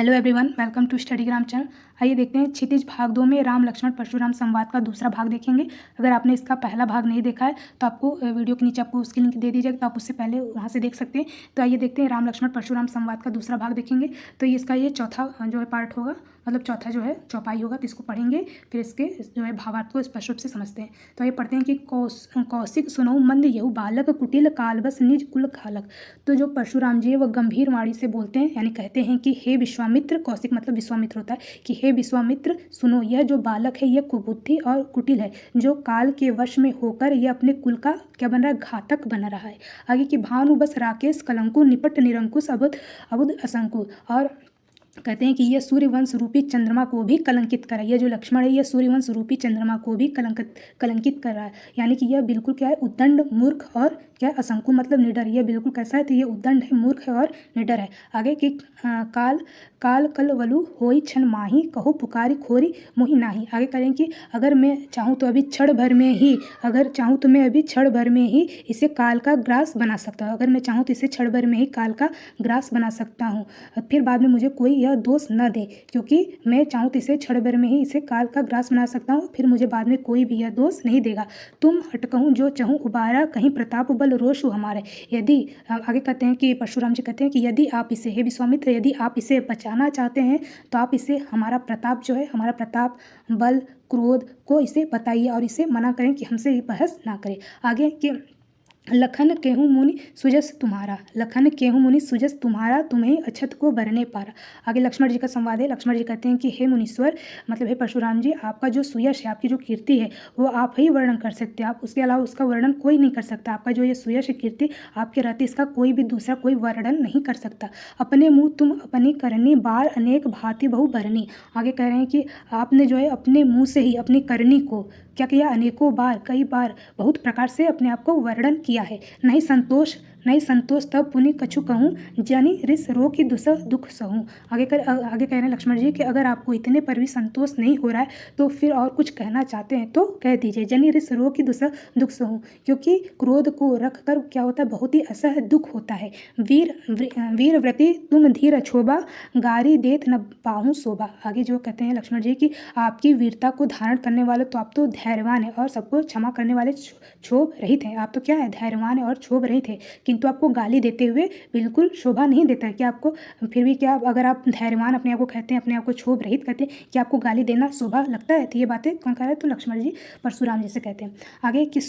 Hello everyone, welcome to Studygram channel. आइए देखते हैं क्षितिज भाग 2 में राम लक्ष्मण परशुराम संवाद का दूसरा भाग देखेंगे। अगर आपने इसका पहला भाग नहीं देखा है तो आपको वीडियो के नीचे आपको उसकी लिंक दे दी जाएगी, तो आप उससे पहले वहाँ से देख सकते हैं। तो आइए देखते हैं राम लक्ष्मण परशुराम संवाद का दूसरा भाग देखेंगे। तो इसका ये चौथा जो है पार्ट होगा, मतलब चौथा जो है चौपाई होगा, तो इसको पढ़ेंगे, फिर इसके जो है भावार्थ को स्पष्ट रूप से समझते हैं। तो आइए पढ़ते हैं कि कौशिक सुनऊ मंद यहु बालक कुटिल कालबस निज कुल खालक। तो जो परशुराम जी है वह गंभीर वाणी से बोलते हैं, यानी कहते हैं कि हे विश्वामित्र, कौशिक मतलब विश्वामित्र होता है, कि हे विश्वामित्र सुनो, यह जो बालक है यह कुबुद्धि और कुटिल है, जो काल के वश में होकर यह अपने कुल का क्या बन रहा है, घातक बन रहा है। आगे कि भानु बस राकेश कलंकु निपट निरंकुश अबुद अबुद असंकु, और कहते हैं कि यह सूर्यवंश रूपी चंद्रमा को भी कलंकित कर रहा है। यह जो लक्ष्मण है यह सूर्यवंश रूपी चंद्रमा को भी कलंकित कर रहा है, यानी कि यह बिल्कुल क्या है, उद्दंड मूर्ख और क्या असंकु मतलब निडर। यह बिल्कुल कैसा है, तो यह उद्दंड है, मूर्ख है और निडर है। आगे कि काल कल वलु होई क्षण माही कहो पुकारी खोरी मोहि नाही। आगे करें कि अगर मैं चाहूँ तो अभी क्षण भर में ही, अगर चाहूँ तो मैं अभी क्षण भर में ही इसे काल का ग्रास बना सकता हूँ। अगर मैं चाहूँ तो इसे क्षण भर में ही काल का ग्रास बना सकता हूँ, फिर बाद में मुझे कोई यह दोष न दे, क्योंकि मैं चाहूँ तो इसे क्षण भर में ही इसे काल का ग्रास बना सकता हूँ, फिर मुझे बाद में कोई भी यह दोष नहीं देगा। तुम हटकहूँ जो चाहूँ उबारा, कहीं प्रताप बल रोष हमारे। यदि आगे कहते हैं कि परशुराम जी कहते हैं कि यदि आप इसे, हे विश्वामित्र, यदि आप इसे बचाना चाहते हैं तो आप इसे हमारा प्रताप जो है, हमारा प्रताप बल क्रोध को इसे बताइए और इसे मना करें कि हमसे ये बहस ना करे। आगे कि लखन केहू मुनि सुजस तुम्हारा, लखन केहू मुनि सुजस तुम्हारा, तुम्हें अछत को बरने पारा। आगे लक्ष्मण जी का संवाद है। लक्ष्मण जी कहते हैं कि हे मुनीश्वर, मतलब हे परशुराम जी, आपका जो सुयश है, आपकी जो कीर्ति है वो आप ही वर्णन कर सकते हैं, आप उसके अलावा उसका वर्णन कोई नहीं कर सकता। आपका जो ये सुयश है, कीर्ति आपके रहते, इसका कोई भी दूसरा कोई वर्णन नहीं कर सकता। अपने मुँह तुम अपनी करनी बार अनेक भांति बहु भरनी। आगे कह रहे हैं कि आपने जो है अपने मुँह से ही अपनी करनी को क्या किया, अनेकों बार, कई बार, बहुत प्रकार से अपने आप को वर्णन किया है। नहीं संतोष तब पुनि कछु कहूँ, जनि रिस रो की दुख सहूँ। आगे कह रहे हैं लक्ष्मण जी कि अगर आपको इतने पर भी संतोष नहीं हो रहा है तो फिर और कुछ कहना चाहते हैं तो कह दीजिए, जनि रिस रो की दुख सहूँ, क्योंकि क्रोध को रख कर क्या होता है, बहुत ही असह्य दुख होता है। वीर व्रति तुम धीर क्षोभा, गारी देत न पाहूँ शोभा। आगे जो कहते हैं लक्ष्मण जी कि आपकी वीरता को धारण करने वाले तो आप तो धैर्यवान है और सबको क्षमा करने वाले क्षोभ रहित हैं। आप तो क्या है, धैर्यवान है और क्षोभ रहित है, किंतु आपको गाली देते हुए बिल्कुल शोभा नहीं देता है। क्या आपको फिर भी, क्या अगर आप धैर्यवान अपने आप को कहते हैं, अपने आप को क्षोभ रहित कहते हैं, क्या आपको गाली देना शोभा लगता है? तो ये बातें कौन कह रहा है, तो लक्ष्मण जी परशुराम जी से कहते हैं। आगे कि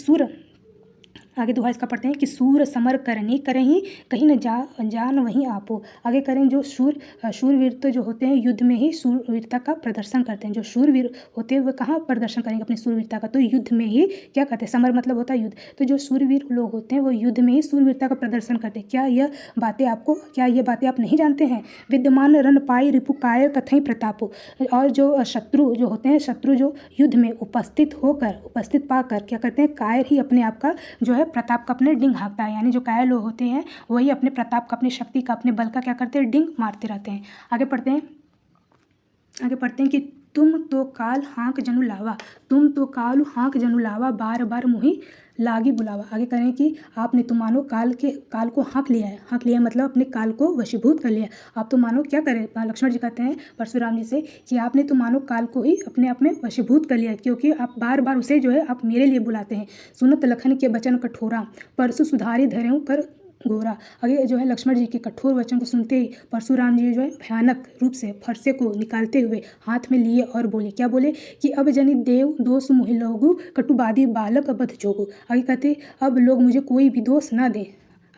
आगे दोहा इसका पढ़ते हैं कि सूर समर करनी करहीं, कहीं न जान वहीं आपो। आगे करें जो शूरवीर तो जो होते हैं युद्ध में ही शूरवीरता का प्रदर्शन करते हैं। जो शूरवीर होते हैं वे कहाँ प्रदर्शन करेंगे अपनी शूरवीरता का, तो युद्ध में ही क्या करते हैं, समर मतलब होता है युद्ध। तो जो शूरवीर लोग होते हैं वो युद्ध में ही शूरवीरता का प्रदर्शन करते हैं। क्या ये बातें आप नहीं जानते हैं? विद्यमान रन पाई रिपु कायर कथई प्रतापो। और जो शत्रु जो होते हैं, शत्रु जो युद्ध में उपस्थित पाकर क्या करते हैं, कायर ही अपने आप का जो है प्रताप का अपने डिंग हाँकता है। यानी जो कायर लोग होते हैं वही अपने प्रताप का, अपनी शक्ति का, अपने बल का क्या करते हैं, डिंग मारते रहते हैं। आगे पढ़ते हैं कि तुम तो काल हाँक जनु लावा, बार बार मुहि लागी बुलावा। आगे करें कि आपने तो मानो काल को हाँक लिया है मतलब अपने काल को वशीभूत कर लिया। आप तो मानो क्या करें, लक्ष्मण जी कहते हैं परशुराम जी से कि आपने तो मानो काल को ही अपने आप में वशीभूत कर लिया, क्योंकि आप बार बार उसे जो है आप मेरे लिए बुलाते हैं। सुनत लखन के वचन कठोरा, परसु सुधारी धरेऊ कर गोरा। आगे जो है लक्ष्मण जी के कठोर वचन को सुनते ही परशुराम जी जो है भयानक रूप से फरसे को निकालते हुए हाथ में लिए और बोले, क्या बोले कि अब जनि देव दोष मुहि लोगु, कटुबादी बालक बध जोगु। आगे कहते अब लोग मुझे कोई भी दोष ना दें।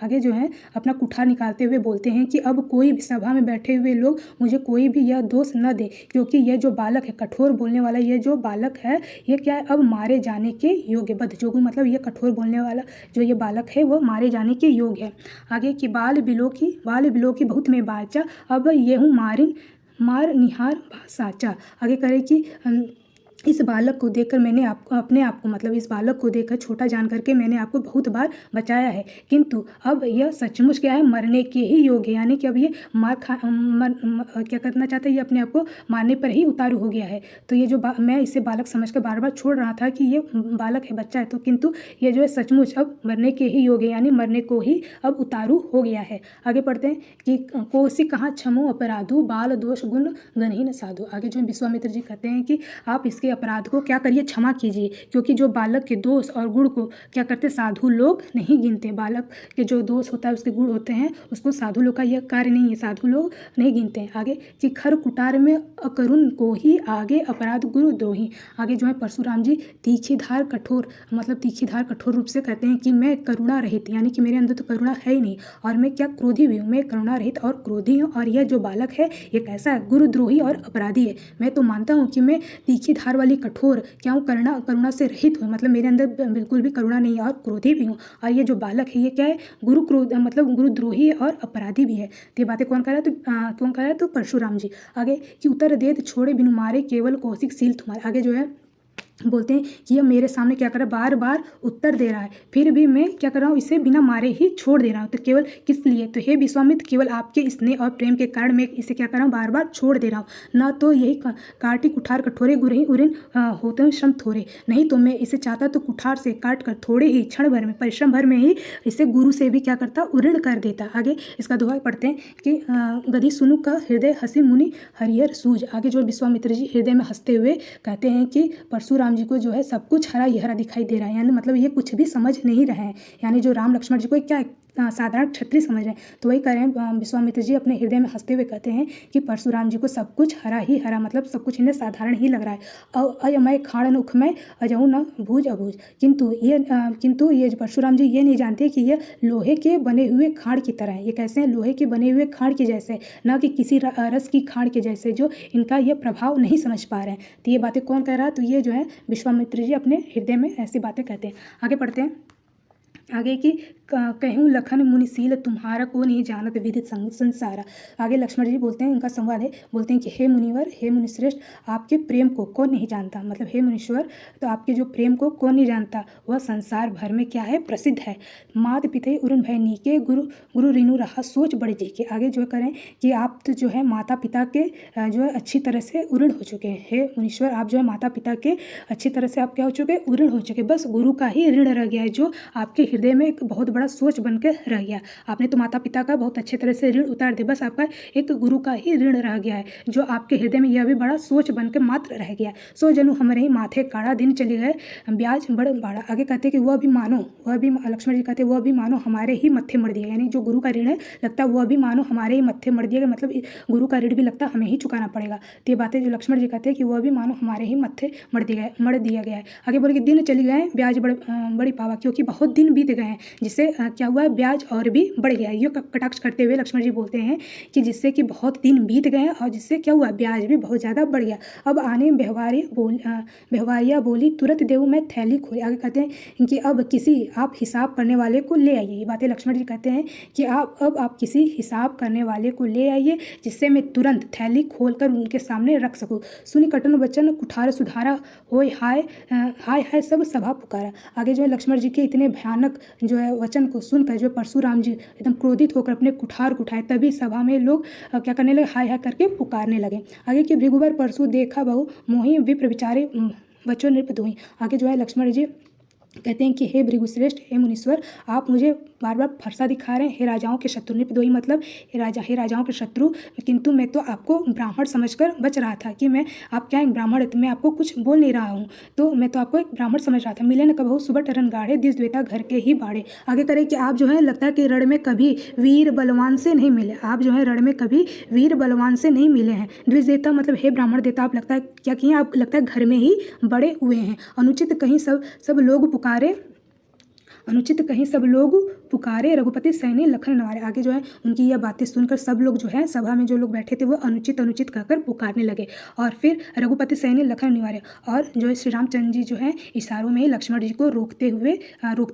आगे जो है अपना कुठार निकालते हुए बोलते हैं कि अब कोई भी सभा में बैठे हुए लोग मुझे कोई भी यह दोष न दे, क्योंकि यह जो बालक है, कठोर बोलने वाला ये जो बालक है, ये क्या है, अब मारे जाने के योग्य। बद्धजोगु मतलब ये कठोर बोलने वाला जो ये बालक है वो मारे जाने के योग्य है। आगे कि बाल बिलो की बहुत में बाचा, अब ये हूँ मार निहार साचा। आगे करे कि इस बालक को देखकर मैंने अपने आप को मतलब इस बालक को देखकर छोटा जान करके मैंने आपको बहुत बार बचाया है, किंतु अब यह सचमुच क्या है, मरने के ही योग्य है। यानी कि अब ये क्या करना चाहता है, ये अपने आप को मारने पर ही उतारू हो गया है। तो ये जो मैं इसे बालक समझकर बार बार छोड़ रहा था कि ये बालक है, बच्चा है, तो किंतु ये जो है सचमुच अब मरने के ही योग्य, यानी मरने को ही अब उतारू हो गया है। आगे पढ़ते हैं कि कोसी कहाँ क्षमो अपराधु बाल दोष गुण गणहीन साधु। आगे जो विश्वामित्र जी कहते हैं कि आप इसके अपराध को क्या करिए, क्षमा कीजिए, क्योंकि जो बालक के दोष और गुण को क्या करते, साधु लोग नहीं गिनते। बालक के जो दोष होता है, उसके गुण होते हैं, उसको साधु लोग का यह कार्य नहीं है, साधु लोग नहीं गिनते हैं। आगे कि खर कुटार में अकरुण को ही आगे अपराध गुरु द्रोही। आगे जो है परशुराम जी तीखी धार कठोर मतलब तीखी धार कठोर रूप से कहते हैं कि मैं करुणा रहित, यानी कि मेरे अंदर तो करुणा है ही नहीं, और मैं क्या क्रोधी भी हूँ, मैं करुणा रहित और क्रोधी हूँ। और यह जो बालक है ये कैसा है, गुरुद्रोही और अपराधी है। मैं तो मानता हूँ कि मैं तीखी धार वाली कठोर क्या हूँ, करुणा से रहित हूँ, मतलब मेरे अंदर बिल्कुल भी करुणा नहीं है और क्रोधी भी हूँ। और ये जो बालक है ये क्या है, मतलब गुरुद्रोही और अपराधी भी है। तो ये बातें कौन कर रहा है, तो परशुराम जी। आगे कि उत्तर देत छोड़े बिनु मारे केवल कौशिक सील तुम्हारे। आगे जो है बोलते हैं कि यह मेरे सामने क्या कर रहा है, बार बार उत्तर दे रहा है, फिर भी मैं क्या कर रहा हूँ, इसे बिना मारे ही छोड़ दे रहा हूँ। तो केवल किस लिए, तो हे विश्वामित्र, केवल आपके स्नेह और प्रेम के कारण मैं इसे क्या कर रहा हूँ, बार बार छोड़ दे रहा हूँ। ना तो यही काटी कुठार कठोरे गुरही उरिन होते हैं श्रम थोड़े, नहीं तो मैं इसे चाहता तो कुठार से काट कर थोड़े ही क्षण भर में, परिश्रम भर में ही इसे गुरु से भी क्या करता, उऋण कर देता। आगे इसका दोहा पढ़ते हैं कि गधी सुनु का हृदय हंसी मुनि हरिहर सूझ। आगे जो विश्वामित्र जी हृदय में हंसते हुए कहते हैं कि परशुराम जी को जो है सब कुछ हरा ही हरा दिखाई दे रहा है, यानी मतलब ये कुछ भी समझ नहीं रहे हैं, यानी जो राम लक्ष्मण जी को क्या साधारण क्षत्रिय समझ रहे हैं। तो वही कह रहे हैं विश्वामित्र जी अपने हृदय में हंसते हुए कहते हैं कि परशुराम जी को सब कुछ हरा ही हरा, मतलब सब कुछ इन्हें साधारण ही लग रहा है। अयमय खाड़ उखमय अजहु न भूज अभूज। किंतु ये परशुराम जी ये नहीं जानते कि ये लोहे के बने हुए खाड़ की तरह है। ये कैसे हैं, लोहे के बने हुए खाड़ के जैसे, न कि किसी रस की खाड़ के जैसे, जो इनका ये प्रभाव नहीं समझ पा रहे हैं। तो ये बातें कौन कह रहा है, तो ये जो है विश्वामित्र जी अपने हृदय में ऐसी बातें कहते हैं। आगे पढ़ते हैं आगे की कहूँ लखन मुनिशील तुम्हारा को नहीं जानत विधि संसारा। आगे लक्ष्मण जी बोलते हैं, इनका संवाद है, बोलते हैं कि हे मुनिवर, हे मुनिश्रेष्ठ, आपके प्रेम को कौन नहीं जानता, मतलब हे मुनीश्वर, तो आपके जो प्रेम को कौन नहीं जानता, वह संसार भर में क्या है, प्रसिद्ध है। मात पिते उरुन भय नीके गुरु ऋनु रहा सोच बड़े जी के। आगे जो करें कि आप तो जो है माता पिता के जो है अच्छी तरह से उऋण हो चुके हैं। हे मुनीश्वर, आप जो है माता पिता के अच्छी तरह से आप क्या हो चुके, उऋण हो चुके, बस गुरु का ही ऋण रह गया है, जो आपके हृदय में एक बहुत बड़ा सोच बनकर रह गया। आपने तो माता पिता का बहुत अच्छे तरह से ऋण उतार दिया, बस आपका एक गुरु का ही ऋण रह गया है, जो आपके हृदय में यह भी बड़ा सोच बनकर मात्र रह गया। सो जनु हमारे ही माथे काड़ा दिन चले गए ब्याज बड़ बाड़ा। आगे कहते कि वह भी लक्ष्मण जी कहते वह भी मानो हमारे ही मत्थे मर दिया, यानी जो गुरु का ऋण है लगता वह भी मानो हमारे ही मत्थे मर दिया, मतलब गुरु का ऋण भी लगता हमें ही चुकाना पड़ेगा। तो ये बातें जो लक्ष्मण जी कहते हैं कि वह भी मानो हमारे ही मत्थे मर दिया गया है। आगे बोले कि दिन चली गए ब्याज बड़ी पावा, क्योंकि बहुत दिन बीत गए हैं, जिससे क्या हुआ, ब्याज और भी बढ़ गया। ये कटाक्ष करते हुए लक्ष्मण जी बोलते हैं कि जिससे कि बहुत दिन बीत गए और जिससे क्या हुआ, ब्याज भी बहुत ज़्यादा बढ़ गया। अब आने व्यवहारिया बोली तुरंत देव मैं थैली खोली। आगे कहते हैं कि अब किसी आप हिसाब करने वाले को ले आइए। ये बातें लक्ष्मण जी कहते हैं कि आप किसी हिसाब करने वाले को ले आइए, जिससे मैं तुरंत थैली खोलकर उनके सामने रख सकूँ। सुनि कटन वचन कुठार सुधारा होय हाय हाय सब सभा पुकारा। आगे जो है लक्ष्मण जी के इतने भयानक जो है वचन को सुनकर जो परशुराम जी एकदम क्रोधित होकर अपने कुठार उठाए, तभी सभा में लोग क्या करने लगे, हाय हाय करके पुकारने लगे। आगे कि भृगुवर परशु देखा बहु मोहि विप्र विचारे वचो नृप दोहि। आगे जो है लक्ष्मण जी कहते हैं कि हे भृगुश्रेष्ठ, हे मुनीश्वर, आप मुझे बार बार फरसा दिखा रहे हैं, हे राजाओं के शत्रु, नृपदोही मतलब हे राजाओं के शत्रु, किंतु मैं तो आपको ब्राह्मण समझकर बच रहा था कि मैं आप क्या एक ब्राह्मण है, तो मैं आपको कुछ बोल नहीं रहा हूँ, तो मैं तो आपको एक ब्राह्मण समझ रहा था। मिले न कबहू सुबह टरन गाढ़े दिस द्वेता घर के ही बाड़े। आगे करें कि आप जो है लगता है कि रण में कभी वीर बलवान से नहीं मिले, आप जो है रण में कभी वीर बलवान से नहीं मिले हैं। द्विज देवता मतलब हे ब्राह्मण देवता, आप लगता है क्या किए, आप लगता है घर में ही बड़े हुए हैं। अनुचित कहीं सब लोग पुकारे अनुचित कहीं सब लोग पुकारे, रघुपति सैनी लखन नवारे। आगे जो है उनकी यह बातें सुनकर सब लोग जो है सभा में जो लोग बैठे थे वो अनुचित अनुचित कहकर पुकारने लगे। और फिर रघुपति सैनी लखन निवारे, और जो है श्री रामचंद्र जी जो है इशारों में ही लक्ष्मण जी को रोकते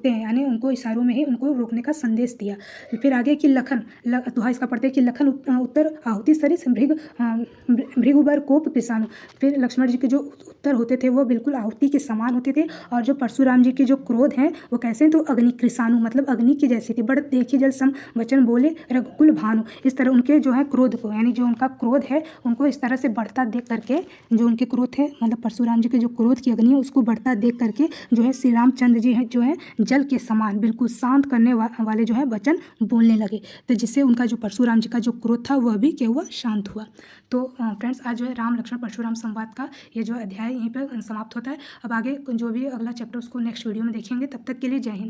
हैं, यानी उनको इशारों में ही उनको रोकने का संदेश दिया। फिर आगे कि लखन दोहा इसका पढ़ते हैं कि लखन उत्तर आहुति सरिस भृगुबर कोप कृषाणु। फिर लक्ष्मण जी के जो उत्तर होते थे वो बिल्कुल आहुति के समान होते थे, और जो परशुराम जी के जो क्रोध हैं वो कैसे, तो अग्नि कृषाणु मतलब अग्नि की जैसी थी। बड़ देखी जल सम वचन बोले रघुकुल भानु। इस तरह उनके जो है क्रोध को, यानी जो उनका क्रोध है उनको इस तरह से बढ़ता देख करके, जो उनके क्रोध है मतलब परशुराम जी के जो क्रोध की अग्नि है उसको बढ़ता देख करके जो है श्री रामचंद्र जी है जो है जल के समान बिल्कुल शांत करने वाले जो है वचन बोलने लगे। तो जिससे उनका जो परशुराम जी का जो क्रोध था वह भी क्या हुआ, शांत हुआ। तो फ्रेंड्स आज जो है राम लक्ष्मण परशुराम संवाद का ये जो अध्याय यहीं पर समाप्त होता है। अब आगे जो भी अगला चैप्टर उसको नेक्स्ट वीडियो में देखेंगे। तब तक के लिए जय हिंद।